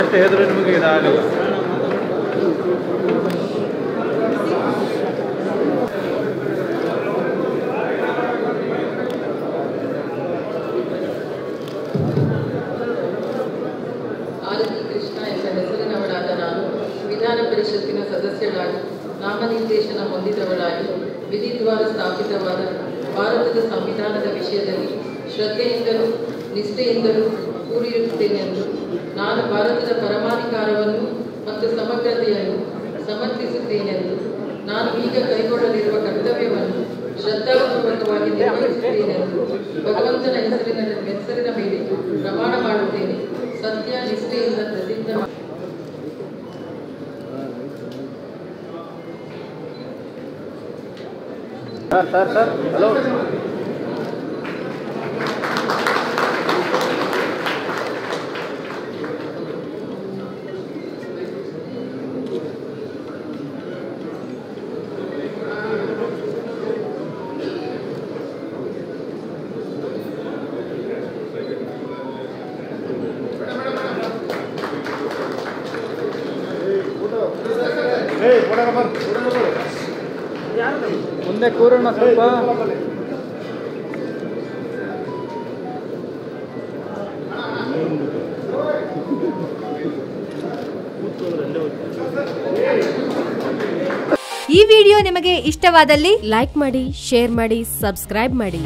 ಎಷ್ಟು ಹೇಳಿದ್ರು ನಿಮಗೆ ಇದಾಗಲ್ಲ. ಆರತಿ ಕೃಷ್ಣ ಎಂಬ ಹೆಸರಿನವಳಾದ ನಾನು ವಿಧಾನ ಪರಿಷತ್ತಿನ ಸದಸ್ಯಳಾಗಿ ನಾಮನಿರ್ದೇಶನ ಹೊಂದಿದವಳಾಗಿ ವಿಧಿದ್ವಾರ ಸ್ಥಾಪಿತವಾದ ಭಾರತದ ಸಂವಿಧಾನದ ವಿಷಯದಲ್ಲಿ ಶ್ರದ್ಧೆಯಿಂದಲೂ ನಿಷ್ಠೆಯಿಂದಲೂ ಕೂಡಿರುತ್ತೇನೆಂದು ನಾನು ಭಾರತದ ಪರಮಾಧಿಕಾರವನ್ನು ಮತ್ತು ಸಮಗ್ರತೆಯನ್ನು ಸಮರ್ಥಿಸುತ್ತೇನೆಂದು ನಾನು ಈಗ ಕೈಗೊಳ್ಳಲಿರುವ ಕರ್ತವ್ಯವನ್ನು ಶ್ರದ್ಧಾಪೂರ್ವಕವಾಗಿ ನಿರ್ವಹಿಸುತ್ತೇನೆಂದು ಭಗವಂತನ ಹೆಸರಿನ ಮೇಲೆ ಪ್ರಮಾಣ ಮಾಡುತ್ತೇನೆ. ಸತ್ಯ ನಿಷ್ಠೆಯಿಂದ ಪ್ರತಿಜ್ಞೆ ಸರ್ ಹಲೋ. ಮುಂದೆ ಕೂರೋಣ ಸ್ವಲ್ಪ. ಈ ವಿಡಿಯೋ ನಿಮಗೆ ಇಷ್ಟವಾದಲ್ಲಿ ಲೈಕ್ ಮಾಡಿ, ಶೇರ್ ಮಾಡಿ, ಸಬ್ಸ್ಕ್ರೈಬ್ ಮಾಡಿ.